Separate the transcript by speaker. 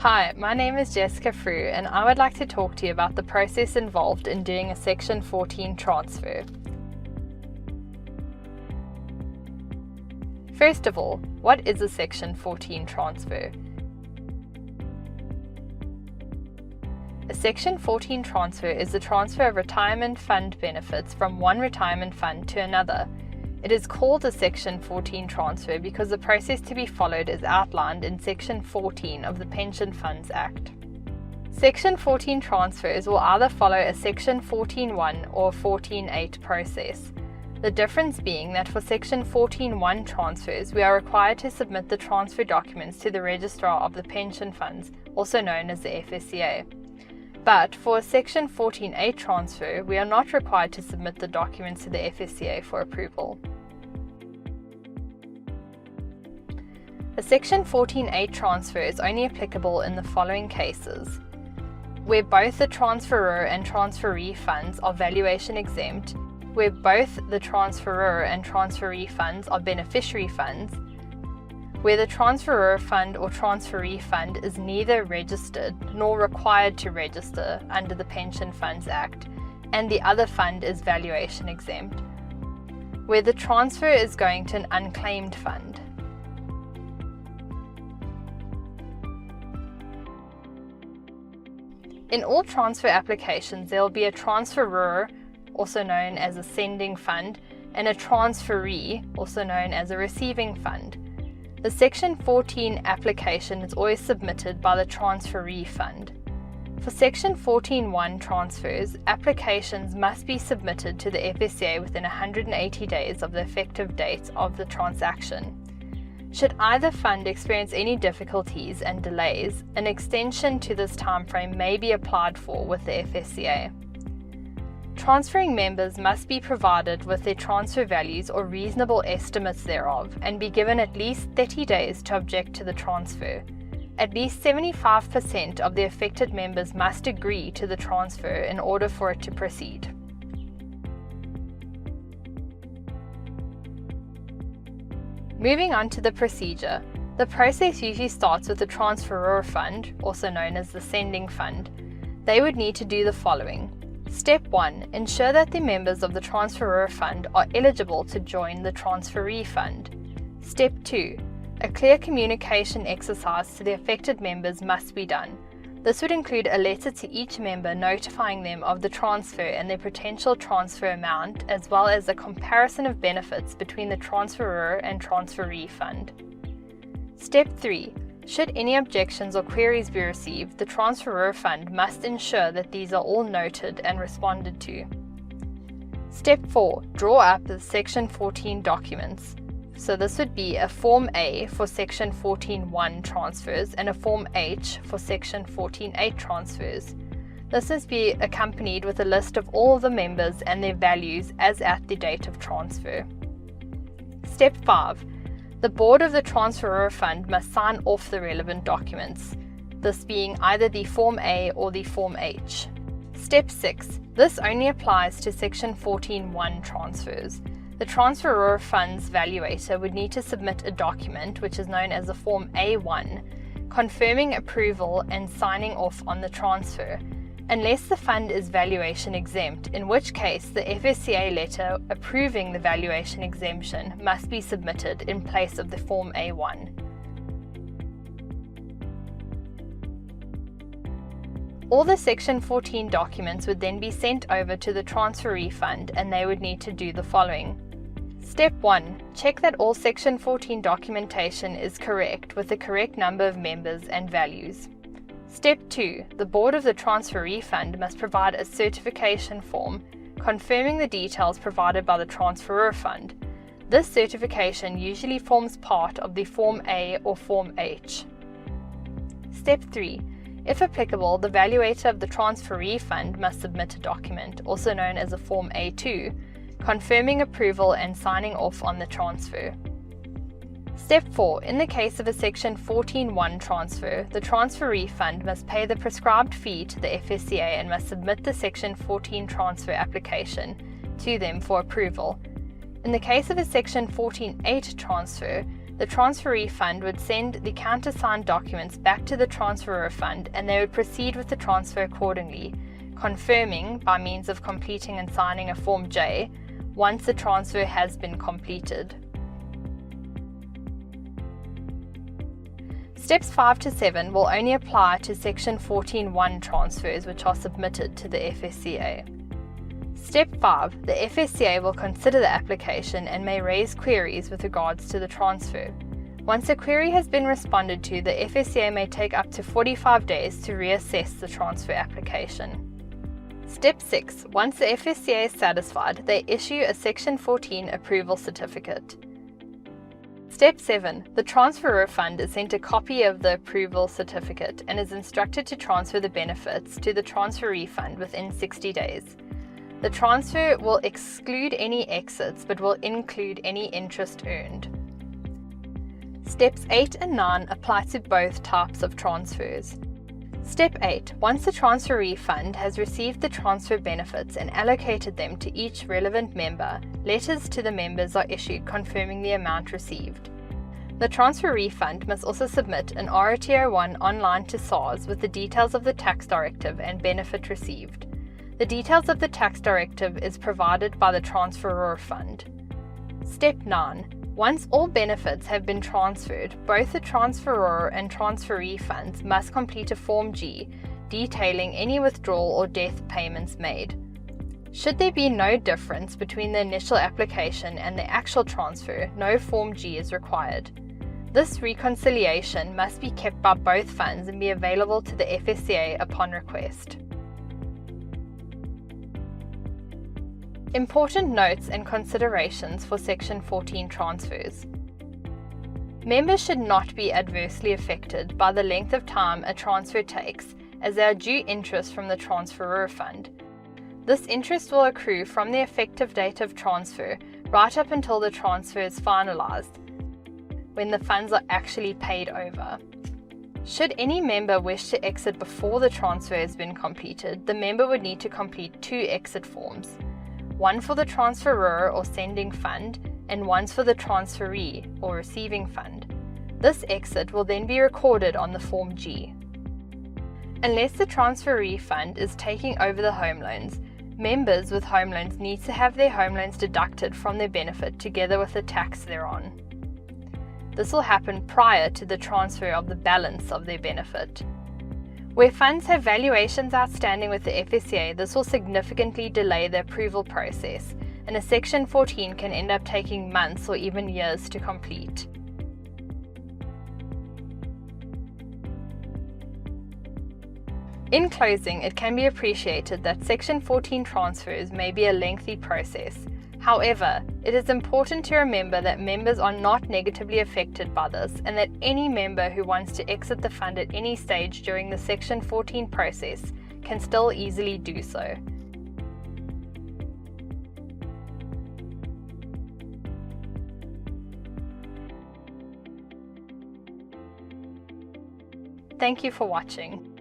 Speaker 1: Hi, my name is Jessica Frew and I would like to talk to you about the process involved in doing a Section 14 transfer. First of all, what is a Section 14 transfer? A Section 14 transfer is the transfer of retirement fund benefits from one retirement fund to another. It is called a Section 14 transfer because the process to be followed is outlined in Section 14 of the Pension Funds Act. Section 14 transfers will either follow a Section 14.1 or 14.8 process. The difference being that for Section 14.1 transfers, we are required to submit the transfer documents to the Registrar of the Pension Funds, also known as the FSCA. But for a Section 14.8 transfer, we are not required to submit the documents to the FSCA for approval. A Section 14.8 transfer is only applicable in the following cases: where both the transferor and transferee funds are valuation exempt, where both the transferor and transferee funds are beneficiary funds, where the transferor fund or transferee fund is neither registered nor required to register under the Pension Funds Act, and the other fund is valuation exempt, where the transfer is going to an unclaimed fund. In all transfer applications, there will be a transferor, also known as a sending fund, and a transferee, also known as a receiving fund. The Section 14 application is always submitted by the transferee fund. For Section 14.1 transfers, applications must be submitted to the FSCA within 180 days of the effective date of the transaction. Should either fund experience any difficulties and delays, an extension to this timeframe may be applied for with the FSCA. Transferring members must be provided with their transfer values or reasonable estimates thereof and be given at least 30 days to object to the transfer. At least 75% of the affected members must agree to the transfer in order for it to proceed. Moving on to the procedure. The process usually starts with the transferor fund, also known as the sending fund. They would need to do the following. Step 1. Ensure that the members of the transferor fund are eligible to join the transferee fund. Step 2. A clear communication exercise to the affected members must be done. This would include a letter to each member notifying them of the transfer and their potential transfer amount, as well as a comparison of benefits between the transferor and transferee fund. Step 3. Should any objections or queries be received, the transferor fund must ensure that these are all noted and responded to. Step 4. Draw up the Section 14 documents. So this would be a Form A for Section 14.1 transfers and a Form H for Section 14.8 transfers. This must be accompanied with a list of all of the members and their values as at the date of transfer. Step 5. The board of the transferor fund must sign off the relevant documents, this being either the Form A or the Form H. Step 6. This only applies to Section 14.1 transfers. The transferor fund's valuator would need to submit a document, which is known as a Form A1, confirming approval and signing off on the transfer, unless the fund is valuation exempt, in which case the FSCA letter approving the valuation exemption must be submitted in place of the Form A1. All the Section 14 documents would then be sent over to the transferee fund and they would need to do the following. Step 1. Check that all Section 14 documentation is correct with the correct number of members and values. Step 2. The board of the transferee fund must provide a certification form confirming the details provided by the transferor fund. This certification usually forms part of the Form A or Form H. Step 3. If applicable, the valuator of the transferee fund must submit a document, also known as a Form A2, confirming approval and signing off on the transfer. Step 4. In the case of a Section 14.1 transfer, the transferee fund must pay the prescribed fee to the FSCA and must submit the Section 14 transfer application to them for approval. In the case of a Section 14.8 transfer, the transferee fund would send the countersigned documents back to the transferor fund and they would proceed with the transfer accordingly, confirming by means of completing and signing a Form J once the transfer has been completed. Steps 5 to 7 will only apply to Section 14(1) transfers which are submitted to the FSCA. Step 5. The FSCA will consider the application and may raise queries with regards to the transfer. Once a query has been responded to, the FSCA may take up to 45 days to reassess the transfer application. Step 6. Once the FSCA is satisfied, they issue a Section 14 approval certificate. Step 7. The transferor fund is sent a copy of the approval certificate and is instructed to transfer the benefits to the transferee fund within 60 days. The transfer will exclude any exits but will include any interest earned. Steps 8 and 9 apply to both types of transfers. Step 8. Once the transferee fund has received the transfer benefits and allocated them to each relevant member, letters to the members are issued confirming the amount received. The transferee fund must also submit an RTO1 online to SARS with the details of the tax directive and benefit received. The details of the tax directive is provided by the transferor fund. Step 9. Once all benefits have been transferred, both the transferor and transferee funds must complete a Form G detailing any withdrawal or death payments made. Should there be no difference between the initial application and the actual transfer, no Form G is required. This reconciliation must be kept by both funds and be available to the FSCA upon request. Important notes and considerations for Section 14 transfers. Members should not be adversely affected by the length of time a transfer takes, as they are due interest from the transferor fund. This interest will accrue from the effective date of transfer right up until the transfer is finalized, when the funds are actually paid over. Should any member wish to exit before the transfer has been completed, the member would need to complete 2 exit forms. One for the transferor or sending fund, and one for the transferee or receiving fund. This exit will then be recorded on the Form G. Unless the transferee fund is taking over the home loans, members with home loans need to have their home loans deducted from their benefit together with the tax thereon. This will happen prior to the transfer of the balance of their benefit. Where funds have valuations outstanding with the FSCA, this will significantly delay the approval process, and a Section 14 can end up taking months or even years to complete. In closing, it can be appreciated that Section 14 transfers may be a lengthy process. However, it is important to remember that members are not negatively affected by this and that any member who wants to exit the fund at any stage during the Section 14 process can still easily do so. Thank you for watching.